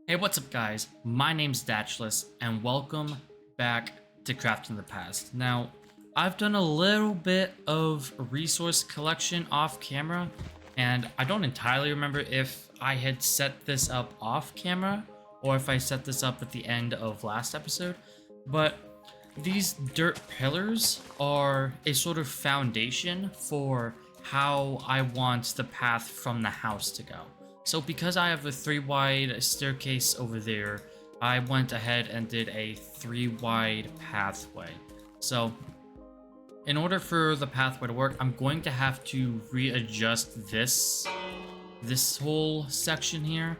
Hey, what's up guys? My name's Datchless and welcome back to Crafting the Past. Now, I've done a little bit of resource collection off camera and I don't entirely remember if I had set this up off camera or if I set this up at the end of last episode, but these dirt pillars are a sort of foundation for how I want the path from the house to go. So because I have a 3-wide staircase over there, I went ahead and did a 3-wide pathway. So in order for the pathway to work, I'm going to have to readjust this whole section here,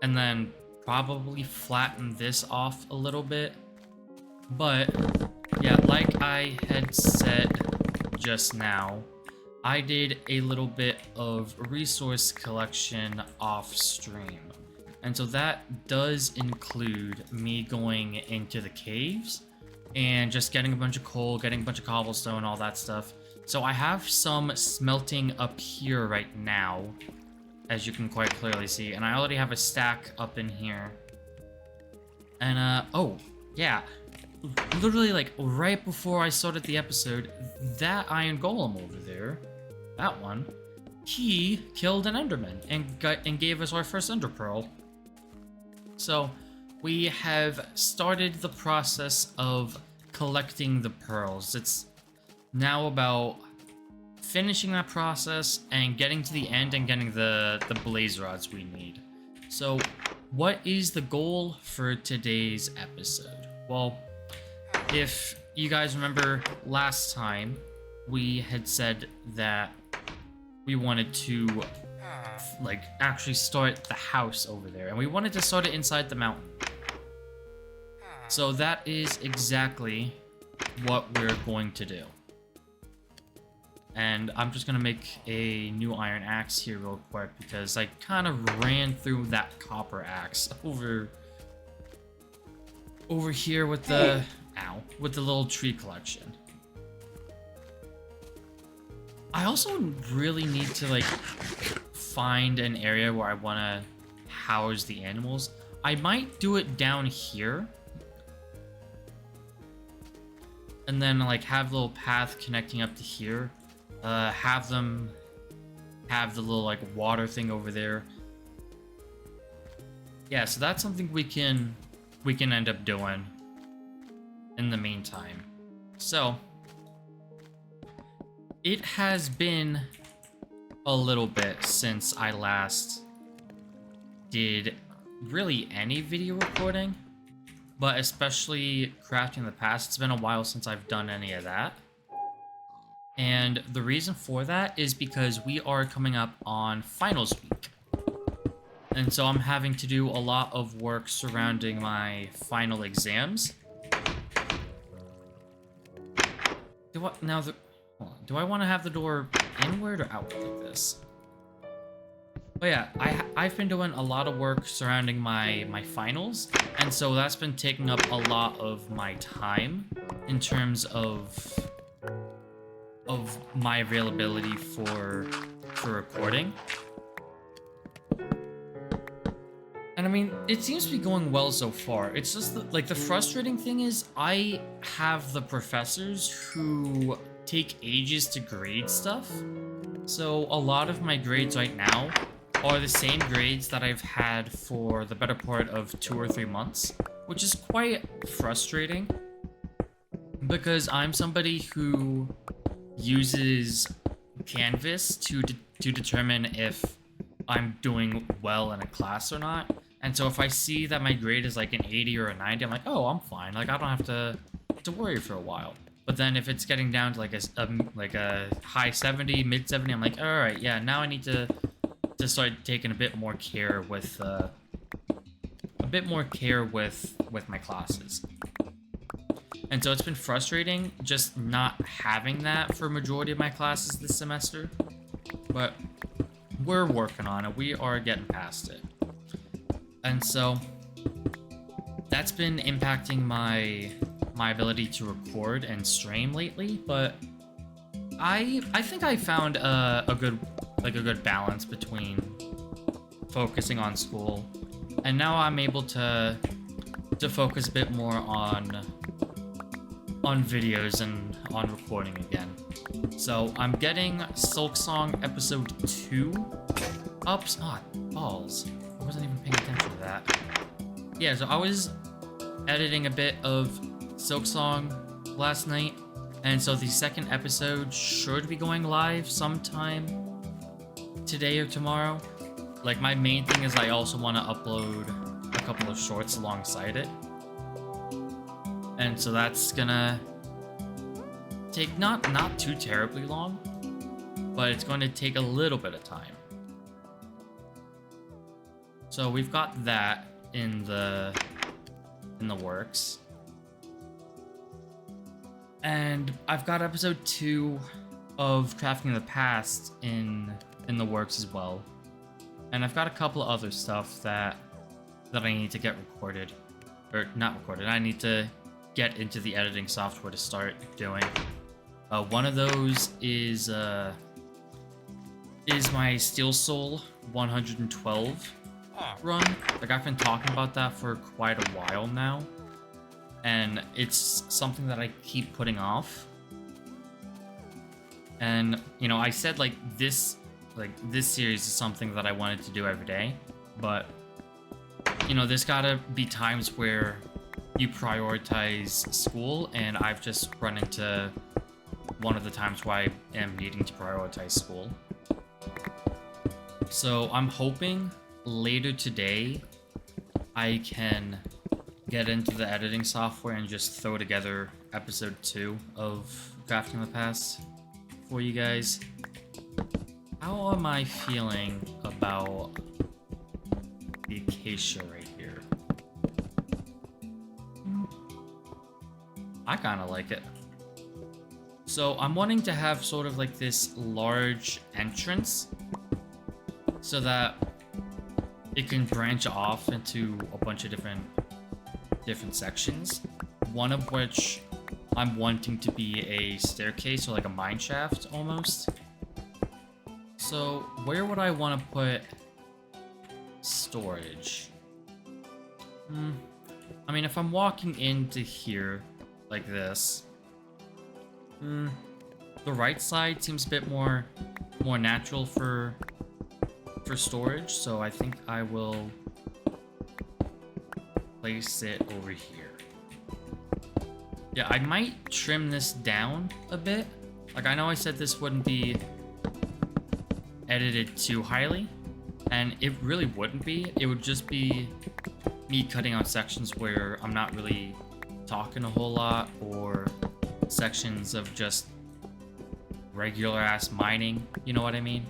and then probably flatten this off a little bit. But yeah, like I had said just now, I did a little bit of resource collection off stream. And so that does include me going into the caves and just getting a bunch of coal, getting a bunch of cobblestone, all that stuff. So I have some smelting up here right now, as you can quite clearly see. And I already have a stack up in here. And oh, yeah. Literally, like, right before I started the episode, that iron golem over there, that one, he killed an enderman and gave us our first ender pearl. So, we have started the process of collecting the pearls. It's now about finishing that process and getting to the end and getting the blaze rods we need. So, what is the goal for today's episode? Well, if you guys remember last time, we had said that we wanted to like actually start the house over there, and we wanted to start it inside the mountain. So that is exactly what we're going to do. And I'm just gonna make a new iron axe here real quick because I kind of ran through that copper axe over here with the with the little tree collection. I also really need to like find an area where I want to house the animals. I might do it down here and then like have a little path connecting up to here. Have them have the little like water thing over there. Yeah, so that's something we can end up doing in the meantime. So it has been a little bit since I last did really any video recording, but especially Crafting the Past. It's been a while since I've done any of that. And the reason for that is because we are coming up on finals week. And so I'm having to do a lot of work surrounding my final exams. Do I want to have the door inward or outward like this? But yeah, I've been doing a lot of work surrounding my finals, and so that's been taking up a lot of my time in terms of my availability for recording. And I mean, it seems to be going well so far. It's just that, like, the frustrating thing is I have the professors who take ages to grade stuff. So a lot of my grades right now are the same grades that I've had for the better part of 2 or 3 months, which is quite frustrating because I'm somebody who uses Canvas to determine if I'm doing well in a class or not. And so if I see that my grade is like an 80 or a 90, I'm like, oh, I'm fine. Like, I don't have to worry for a while. But then if it's getting down to like a high 70, mid 70, I'm like, all right, yeah, now I need to start taking a bit more care with my classes. And so it's been frustrating just not having that for a majority of my classes this semester. But we're working on it. We are getting past it. And so that's been impacting my ability to record and stream lately, but I think I found a good balance between focusing on school And now I'm able to focus a bit more on videos and on recording again. So I'm getting Silksong episode 2 up. Ah, balls. I wasn't even paying attention to that. Yeah, so I was editing a bit of Silksong last night, and so the second episode should be going live sometime today or tomorrow. Like, my main thing is I also want to upload a couple of shorts alongside it. And so that's gonna take not too terribly long, but it's going to take a little bit of time. So we've got that in the works. And I've got episode 2 of Crafting the Past in the works as well. And I've got a couple of other stuff that I need to get recorded. Or not recorded, I need to get into the editing software to start doing. One of those is my Steel Soul 112 run. Like, I've been talking about that for quite a while now, and it's something that I keep putting off. And you know, I said this series is something that I wanted to do every day, but you know, there's gotta be times where you prioritize school, and I've just run into one of the times where I am needing to prioritize school. So I'm hoping later today I can get into the editing software and just throw together episode 2 of Crafting the Past for you guys. How am I feeling about the acacia right here? I kind of like it. So I'm wanting to have sort of like this large entrance so that it can branch off into a bunch of different sections. One of which I'm wanting to be a staircase or like a mine shaft almost. So where would I want to put storage? I mean, if I'm walking into here like this, the right side seems a bit more natural for storage, so I think I will place it over here. Yeah, I might trim this down a bit. Like, I know I said this wouldn't be edited too highly, and it really wouldn't be. It would just be me cutting out sections where I'm not really talking a whole lot, or sections of just regular ass mining, you know what I mean?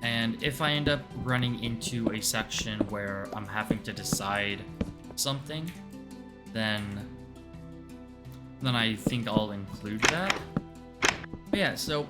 And if I end up running into a section where I'm having to decide something, then I think I'll include that. But yeah, so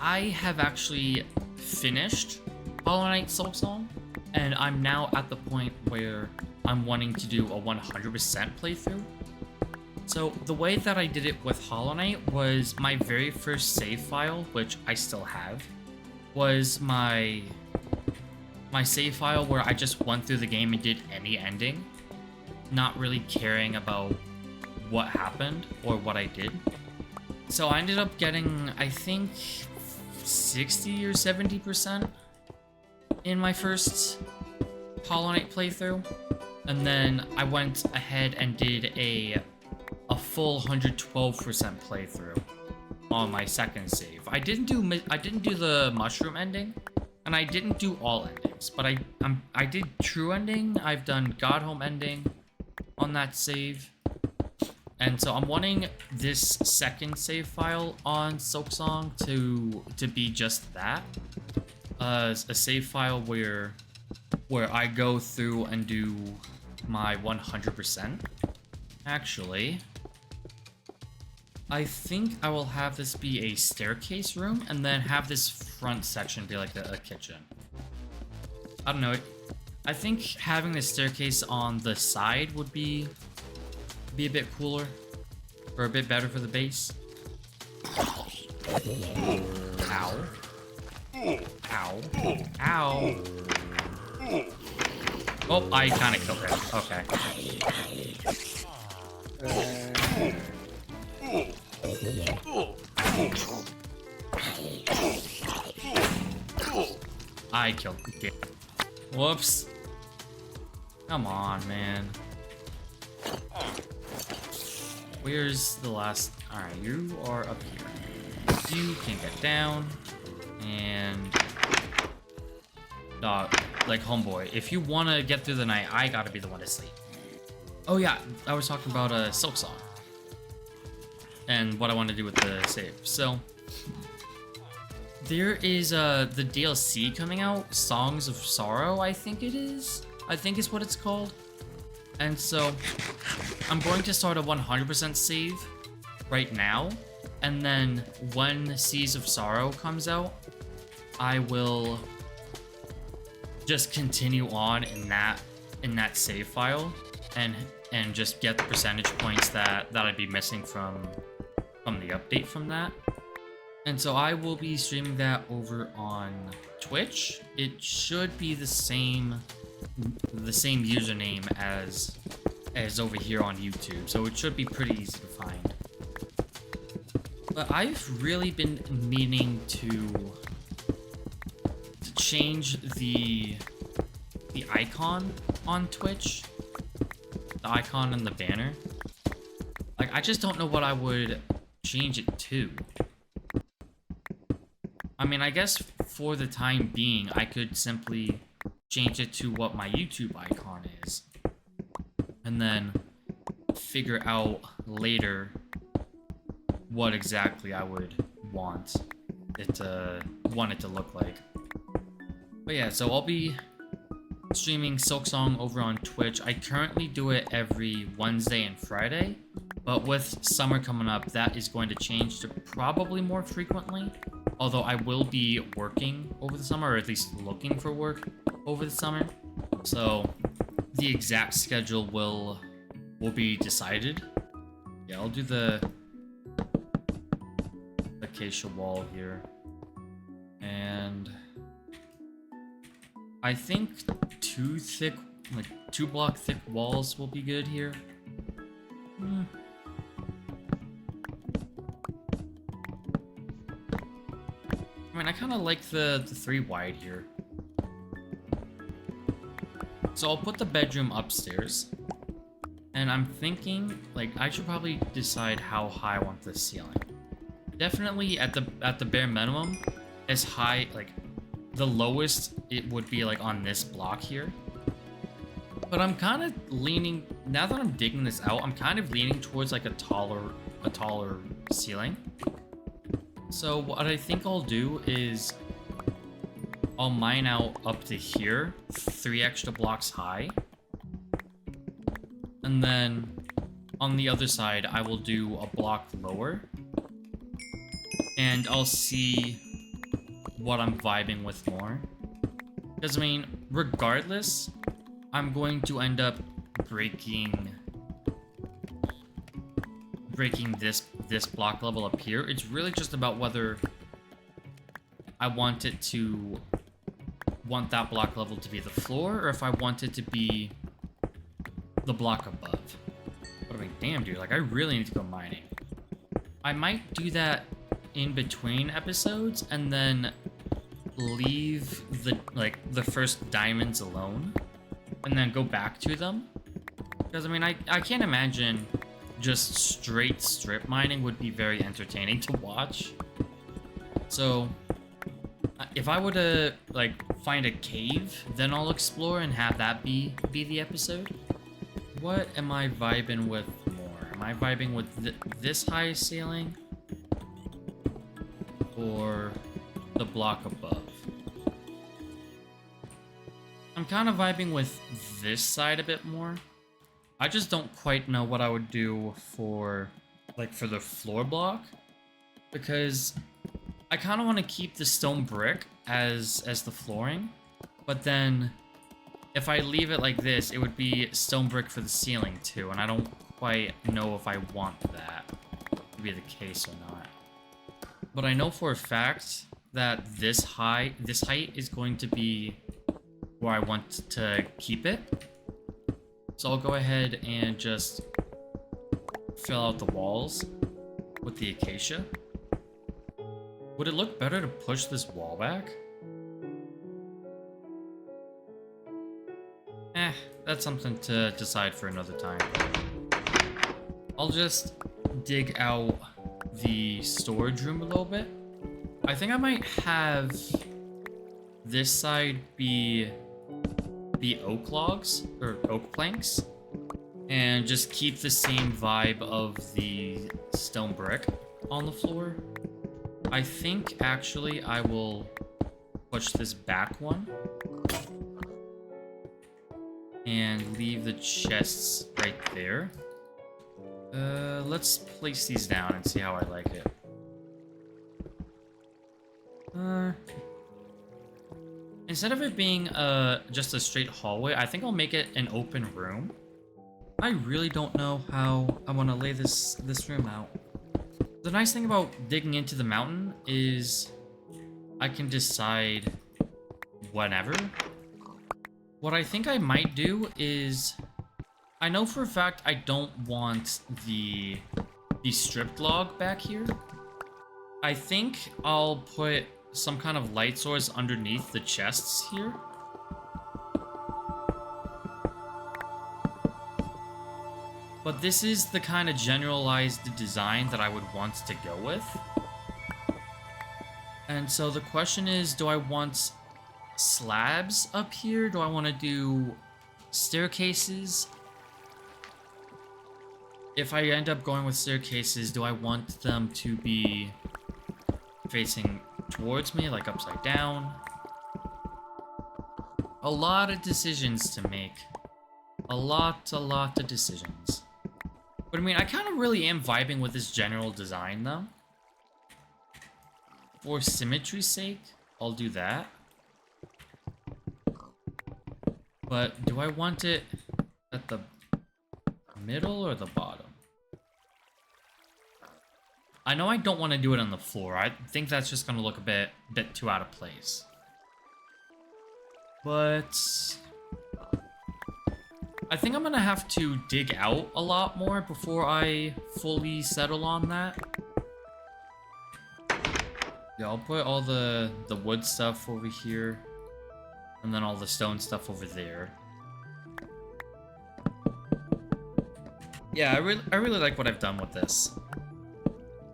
I have actually finished Hollow Knight Silksong, and I'm now at the point where I'm wanting to do a 100% playthrough. So the way that I did it with Hollow Knight was my very first save file, which I still have, was my save file where I just went through the game and did any ending, not really caring about what happened or what I did. So I ended up getting, I think, 60 or 70% in my first Hollow Knight playthrough, and then I went ahead and did a full 112% playthrough on my second save. I didn't do the mushroom ending, and I didn't do all endings, but I did true ending. I've done God Home ending on that save, and so I'm wanting this second save file on Silksong to be just that, a save file where I go through and do my 100%. Actually, I think I will have this be a staircase room, and then have this front section be like a kitchen. I don't know. I think having the staircase on the side would be a bit cooler, or a bit better for the base. Ow. Ow. Ow. Oh, I kind of killed him. Okay. I killed him. Whoops. Come on, man. Where's the last... Alright, you are up here. You can get down. And... Dog, like, homeboy, if you want to get through the night, I gotta be the one to sleep. Oh yeah, I was talking about a Silk Song. And what I want to do with the save. So... There is the DLC coming out, Songs of Sorrow, I think it is. I think is what it's called. And so, I'm going to start a 100% save right now. And then when Seas of Sorrow comes out, I will just continue on in that save file and just get the percentage points that I'd be missing from the update from that. And so I will be streaming that over on Twitch. It should be the same username as over here on YouTube, so it should be pretty easy to find. But I've really been meaning to change the icon on Twitch, the icon and the banner. Like, I just don't know what I would change it to. I mean, I guess for the time being, I could simply change it to what my YouTube icon is. And then figure out later what exactly I would want it to look like. But yeah, so I'll be streaming Silksong over on Twitch. I currently do it every Wednesday and Friday, but with summer coming up, that is going to change to probably more frequently. Although I will be working over the summer, or at least looking for work over the summer. So the exact schedule will be decided. Yeah, I'll do the acacia wall here. And I think 2 block thick walls will be good here. I mean, I kind of like the 3 wide here. So I'll put the bedroom upstairs. And I'm thinking, like, I should probably decide how high I want the ceiling. Definitely at the bare minimum, as high, like, the lowest it would be, like, on this block here. But I'm kind of leaning, now that I'm digging this out, I'm kind of leaning towards, like, a taller ceiling. So what I think I'll do is I'll mine out up to here, 3 extra blocks high. And then on the other side, I will do a block lower. And I'll see what I'm vibing with more. Because, I mean, regardless, I'm going to end up breaking this block level up here. It's really just about whether I want that block level to be the floor, or if I want it to be the block above. But I mean, damn, dude, like, I really need to go mining. I might do that in between episodes and then leave the first diamonds alone and then go back to them. Because, I mean, I can't imagine just straight strip mining would be very entertaining to watch. So if I were to, like, find a cave, then I'll explore and have that be the episode. What am I vibing with more? Am I vibing with this high ceiling? Or the block above? I'm kind of vibing with this side a bit more. I just don't quite know what I would do for the floor block, because I kind of want to keep the stone brick as the flooring, but then if I leave it like this, it would be stone brick for the ceiling too, and I don't quite know if I want that to be the case or not. But I know for a fact that this height is going to be where I want to keep it. So I'll go ahead and just fill out the walls with the acacia. Would it look better to push this wall back? That's something to decide for another time. I'll just dig out the storage room a little bit. I think I might have this side be the oak logs, or oak planks, and just keep the same vibe of the stone brick on the floor. I think actually I will push this back one and leave the chests right there. Let's place these down and see how I like it. Instead of it being just a straight hallway, I think I'll make it an open room. I really don't know how I want to lay this room out. The nice thing about digging into the mountain is I can decide whenever. What I think I might do is, I know for a fact I don't want the stripped log back here. I think I'll put some kind of light source underneath the chests here. But this is the kind of generalized design that I would want to go with. And so the question is, do I want slabs up here? Do I want to do staircases? If I end up going with staircases, do I want them to be facing towards me, like upside down? A lot of decisions to make. A lot of decisions. But I mean, I kind of really am vibing with this general design, though. For symmetry's sake, I'll do that. But do I want it at the middle or the bottom? I know I don't want to do it on the floor. I think that's just going to look a bit too out of place. But I think I'm going to have to dig out a lot more before I fully settle on that. Yeah, I'll put all the wood stuff over here, and then all the stone stuff over there. Yeah, I really like what I've done with this.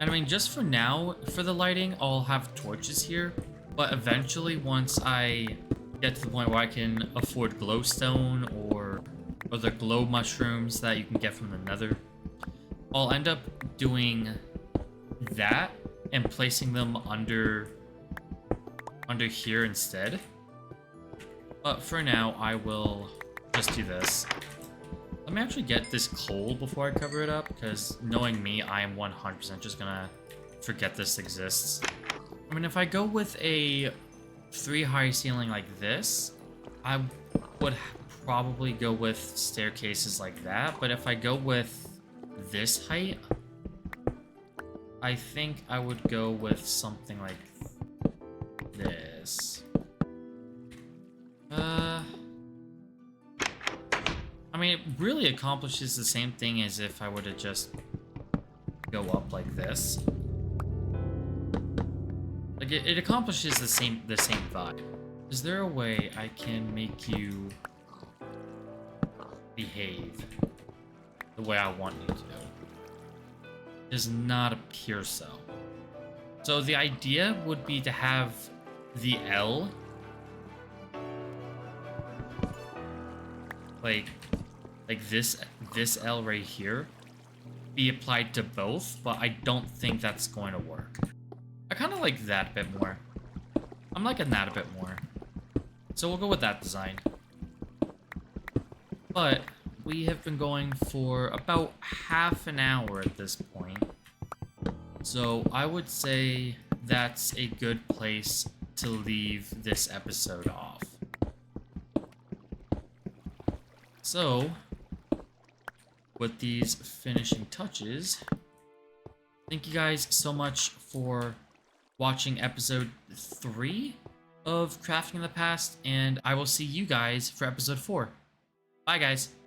And I mean, just for now, for the lighting, I'll have torches here. But eventually, once I get to the point where I can afford glowstone or the glow mushrooms that you can get from the nether, I'll end up doing that and placing them under here instead. But for now, I will just do this. Let me actually get this coal before I cover it up, because knowing me, I am 100% just gonna forget this exists. I mean, if I go with a 3-high ceiling like this, I would probably go with staircases like that, but if I go with this height, I think I would go with something like this. I mean, it really accomplishes the same thing as if I were to just go up like this. Like, it accomplishes the same vibe. Is there a way I can make you behave the way I want you to? Does not appear so. So the idea would be to have the L like this L right here be applied to both, but I don't think that's going to work. I kind of like that a bit more. I'm liking that a bit more. So we'll go with that design. But we have been going for about half an hour at this point. So I would say that's a good place to leave this episode off. So, with these finishing touches, thank you guys so much for watching episode 3 of Crafting in the Past, and I will see you guys for episode 4. Bye, guys.